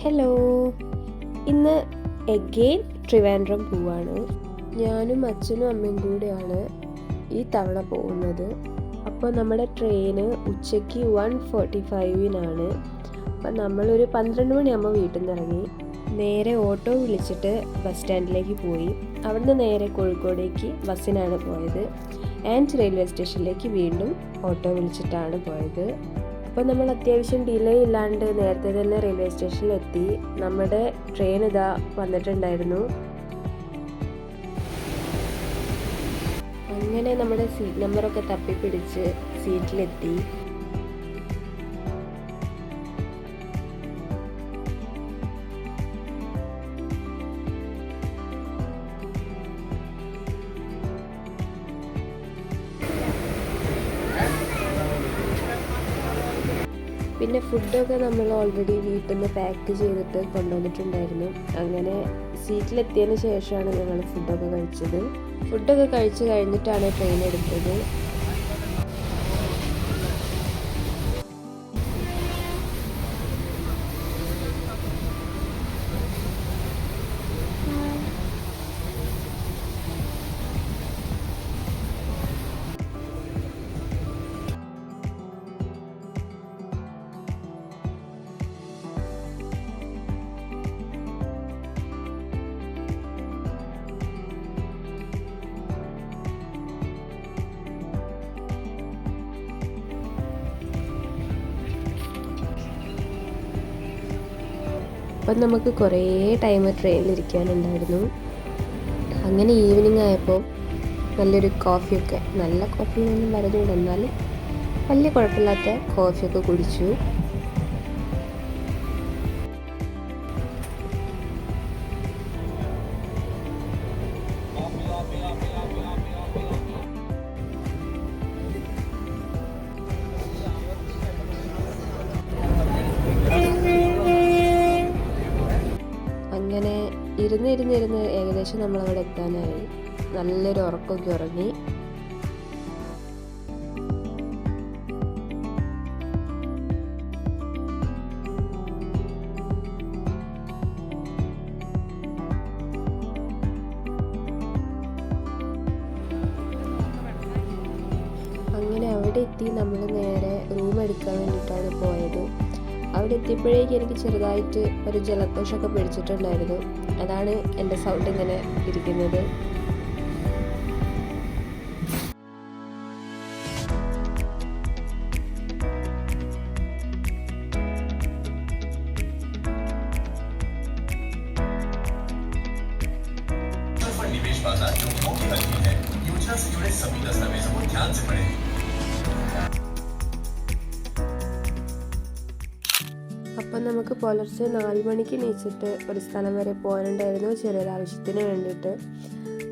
Hello, ഇന്ന് again Trivandrum പോവാണ്. ഞാനും അച്ഛനും അമ്മയും കൂടെയാണ് ഈ തവണ പോകുന്നത്. അപ്പോൾ നമ്മുടെ ട്രെയിന് ഉച്ചയ്ക്ക് 1:45 അപ്പം നമ്മളൊരു 12 മണിയാകുമ്പോൾ വീട്ടിൽ നിന്ന് ഇറങ്ങി നേരെ ഓട്ടോ വിളിച്ചിട്ട് ബസ് സ്റ്റാൻഡിലേക്ക് പോയി. അവിടുന്ന് നേരെ കോഴിക്കോടേക്ക് ബസ്സിനാണ് പോയത്. ആൻഡ് റെയിൽവേ സ്റ്റേഷനിലേക്ക് വീണ്ടും ഓട്ടോ വിളിച്ചിട്ടാണ് പോയത്. അപ്പോൾ നമ്മൾ അത്യാവശ്യം ഡിലേ ഇല്ലാണ്ട് നേരത്തെ തന്നെ റെയിൽവേ സ്റ്റേഷനിലെത്തി. നമ്മുടെ ട്രെയിൻ ഇതാ വന്നിട്ടുണ്ടായിരുന്നു. അങ്ങനെ നമ്മുടെ സീറ്റ് നമ്പറൊക്കെ തപ്പിപ്പിടിച്ച് സീറ്റിലെത്തി. പിന്നെ ഫുഡൊക്കെ നമ്മൾ ഓൾറെഡി വീട്ടിൽ നിന്ന് പാക്ക് ചെയ്തിട്ട് കൊണ്ടുവന്നിട്ടുണ്ടായിരുന്നു. അങ്ങനെ സീറ്റിലെത്തിയതിന് ശേഷമാണ് ഞങ്ങൾ ഫുഡൊക്കെ കഴിച്ചത്. ഫുഡൊക്കെ കഴിച്ച് കഴിഞ്ഞിട്ടാണ് ട്രെയിൻ എടുത്തത്. അപ്പം നമുക്ക് കുറേ ടൈം ട്രെയിനിലിരിക്കാനുണ്ടായിരുന്നു. അങ്ങനെ ഈവനിങ് ആയപ്പോൾ നല്ലൊരു കോഫിയൊക്കെ, നല്ല കോഫിയൊന്നും പറഞ്ഞുകൊണ്ട് എന്നാലും വലിയ കുഴപ്പമില്ലാത്ത കോഫിയൊക്കെ കുടിച്ചു. അങ്ങനെ ഇരുന്ന് ഏകദേശം നമ്മളവിടെ എത്താനായി. നല്ലൊരു ഉറക്കമൊക്കെ ഉറങ്ങി. അങ്ങനെ അവിടെ എത്തി നമ്മൾ നേരെ റൂം എടുക്കാൻ വേണ്ടിയിട്ടാണ് പോയത്. അവിടെ എത്തിയപ്പോഴേക്ക് എനിക്ക് ചെറുതായിട്ട് ഒരു ജലദോഷമൊക്കെ പിടിച്ചിട്ടുണ്ടായിരുന്നു. അതാണ് എൻ്റെ സൗണ്ട് ഇങ്ങനെ ഇരിക്കുന്നത്. അപ്പം നമുക്ക് പുലർച്ചെ 4 മണിക്ക് എണീച്ചിട്ട് ഒരു സ്ഥലം വരെ പോകാനുണ്ടായിരുന്നു, ചെറിയൊരു ആവശ്യത്തിന് വേണ്ടിയിട്ട്.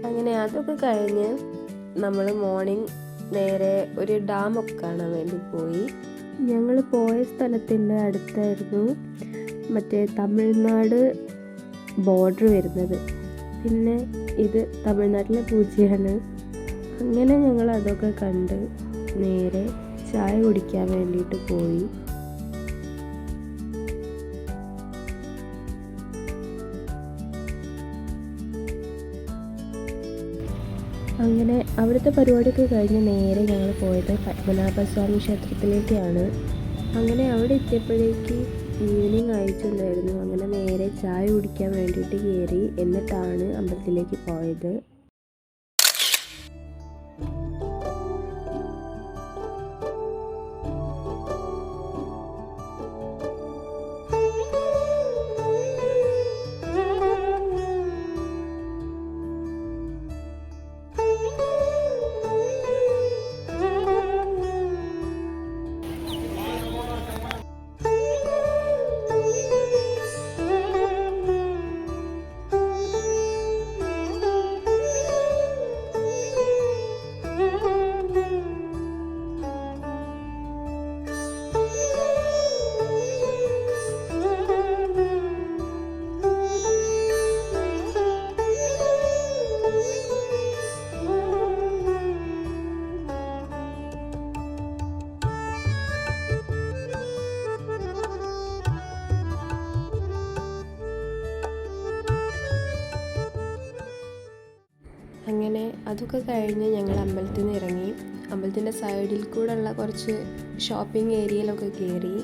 അങ്ങനെ അതൊക്കെ കഴിഞ്ഞ് നമ്മൾ മോർണിംഗ് നേരെ ഒരു ഡാമൊക്കെ കാണാൻ വേണ്ടി പോയി. ഞങ്ങൾ പോയ സ്ഥലത്തിൻ്റെ അടുത്തായിരുന്നു മറ്റേ തമിഴ്നാട് ബോർഡർ വരുന്നത്. പിന്നെ ഇത് തമിഴ്നാട്ടിലെ പൂജയാണ്. അങ്ങനെ ഞങ്ങൾ അതൊക്കെ കണ്ട് നേരെ ചായ കുടിക്കാൻ വേണ്ടിയിട്ട് പോയി. അങ്ങനെ അവിടുത്തെ പരിപാടിയൊക്കെ കഴിഞ്ഞ് നേരെ ഞങ്ങൾ പോയത് പത്മനാഭസ്വാമി ക്ഷേത്രത്തിലേക്കാണ്. അങ്ങനെ അവിടെ എത്തിയപ്പോഴേക്ക് ഈവനിങ് ആയിട്ടുണ്ടായിരുന്നു. അങ്ങനെ നേരെ ചായ കുടിക്കാൻ വേണ്ടിയിട്ട് കയറി. എന്നിട്ടാണ് അമ്പലത്തിലേക്ക് പോയത്. അങ്ങനെ അതൊക്കെ കഴിഞ്ഞ് ഞങ്ങൾ അമ്പലത്തിൽ നിന്ന് ഇറങ്ങി. അമ്പലത്തിൻ്റെ സൈഡിൽ കൂടെ ഉള്ള കുറച്ച് ഷോപ്പിംഗ് ഏരിയയിലൊക്കെ കയറി.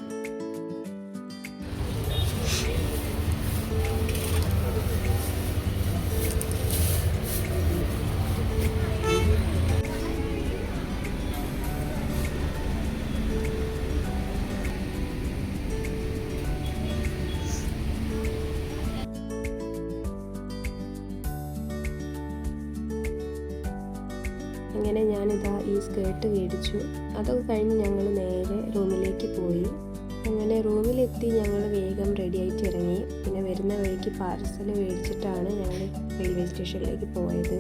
അങ്ങനെ ഞാനിതാ ഈ സ്കേർട്ട് മേടിച്ചു. അതൊക്കെ കഴിഞ്ഞ് ഞങ്ങൾ നേരെ റൂമിലേക്ക് പോയി. അങ്ങനെ റൂമിലെത്തി ഞങ്ങൾ വേഗം റെഡി ആയിട്ട് ഇറങ്ങി. പിന്നെ വരുന്ന വഴിക്ക് പാർസൽ മേടിച്ചിട്ടാണ് ഞങ്ങൾ റെയിൽവേ സ്റ്റേഷനിലേക്ക് പോയത്.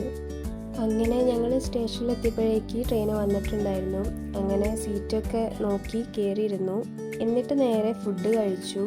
അങ്ങനെ ഞങ്ങൾ സ്റ്റേഷനിലെത്തിയപ്പോഴേക്ക് ട്രെയിൻ വന്നിട്ടുണ്ടായിരുന്നു. അങ്ങനെ സീറ്റൊക്കെ നോക്കി കയറിയിരുന്നു. എന്നിട്ട് നേരെ ഫുഡ് കഴിച്ചു.